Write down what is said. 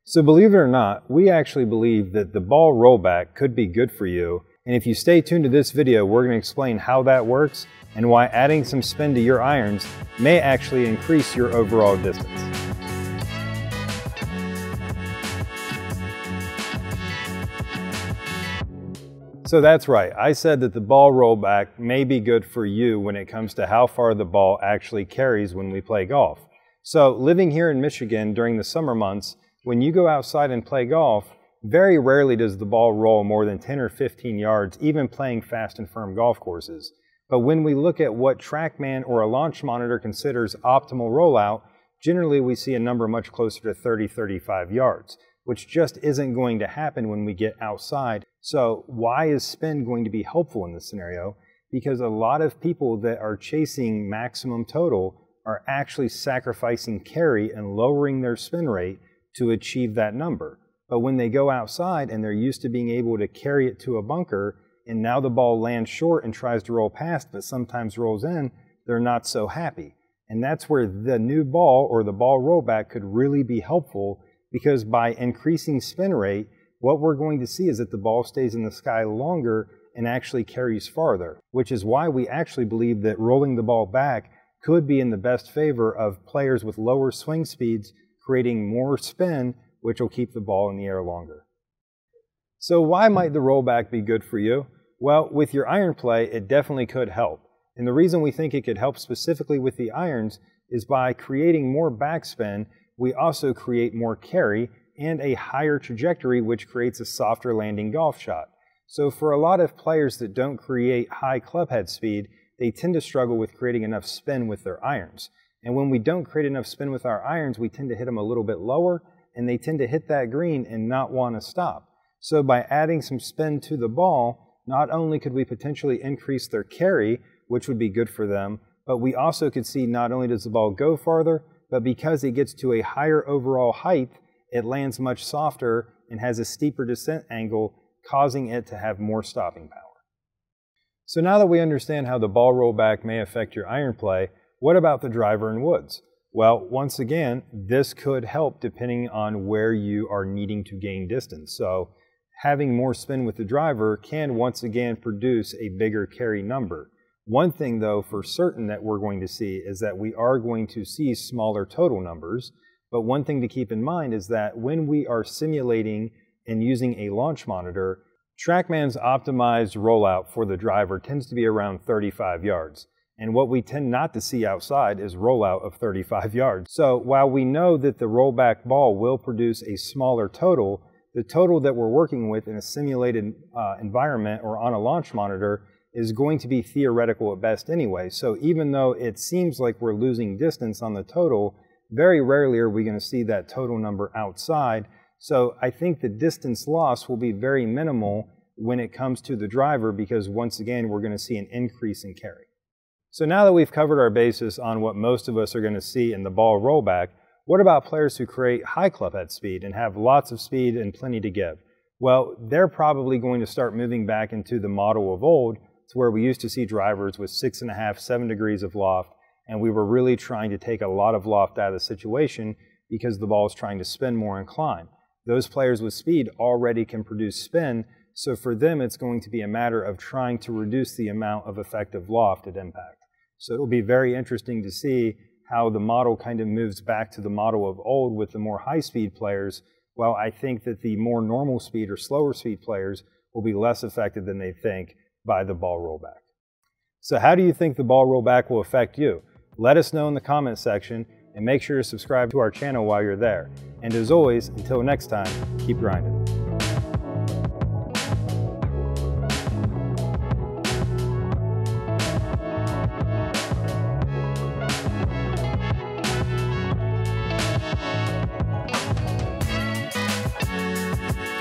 So believe it or not, we actually believe that the ball rollback could be good for you. And if you stay tuned to this video, we're going to explain how that works and why adding some spin to your irons may actually increase your overall distance. So that's right, I said that the ball rollback may be good for you when it comes to how far the ball actually carries when we play golf. So living here in Michigan during the summer months, when you go outside and play golf, very rarely does the ball roll more than 10 or 15 yards, even playing fast and firm golf courses. But when we look at what TrackMan or a launch monitor considers optimal rollout, generally we see a number much closer to 30-35 yards, which just isn't going to happen when we get outside. So why is spin going to be helpful in this scenario? Because a lot of people that are chasing maximum total are actually sacrificing carry and lowering their spin rate to achieve that number. But when they go outside and they're used to being able to carry it to a bunker, and now the ball lands short and tries to roll past, but sometimes rolls in, they're not so happy. And that's where the new ball or the ball rollback could really be helpful, because by increasing spin rate, what we're going to see is that the ball stays in the sky longer and actually carries farther, which is why we actually believe that rolling the ball back could be in the best favor of players with lower swing speeds, creating more spin, which will keep the ball in the air longer. So why might the rollback be good for you? Well, with your iron play, it definitely could help. And the reason we think it could help specifically with the irons is by creating more backspin, we also create more carry and a higher trajectory, which creates a softer landing golf shot. So for a lot of players that don't create high clubhead speed, they tend to struggle with creating enough spin with their irons. And when we don't create enough spin with our irons, we tend to hit them a little bit lower, and they tend to hit that green and not want to stop. So by adding some spin to the ball, not only could we potentially increase their carry, which would be good for them, but we also could see not only does the ball go farther, but because it gets to a higher overall height, it lands much softer and has a steeper descent angle, causing it to have more stopping power. So now that we understand how the ball rollback may affect your iron play, what about the driver and woods? Well, once again, this could help depending on where you are needing to gain distance. So having more spin with the driver can once again produce a bigger carry number. One thing though for certain that we're going to see is that we are going to see smaller total numbers. But one thing to keep in mind is that when we are simulating and using a launch monitor, TrackMan's optimized rollout for the driver tends to be around 35 yards. And what we tend not to see outside is rollout of 35 yards. So while we know that the rollback ball will produce a smaller total, the total that we're working with in a simulated environment or on a launch monitor is going to be theoretical at best anyway. So even though it seems like we're losing distance on the total, very rarely are we going to see that total number outside. So I think the distance loss will be very minimal when it comes to the driver, because once again, we're going to see an increase in carry. So now that we've covered our basis on what most of us are going to see in the ball rollback, what about players who create high clubhead speed and have lots of speed and plenty to give? Well, they're probably going to start moving back into the model of old, to where we used to see drivers with 6.5, 7 degrees of loft, and we were really trying to take a lot of loft out of the situation because the ball is trying to spin more and climb. Those players with speed already can produce spin, so for them it's going to be a matter of trying to reduce the amount of effective loft at impact. So it will be very interesting to see how the model kind of moves back to the model of old with the more high-speed players, while I think that the more normal speed or slower speed players will be less affected than they think by the ball rollback. So how do you think the ball rollback will affect you? Let us know in the comment section, and make sure to subscribe to our channel while you're there. And as always, until next time, keep grinding.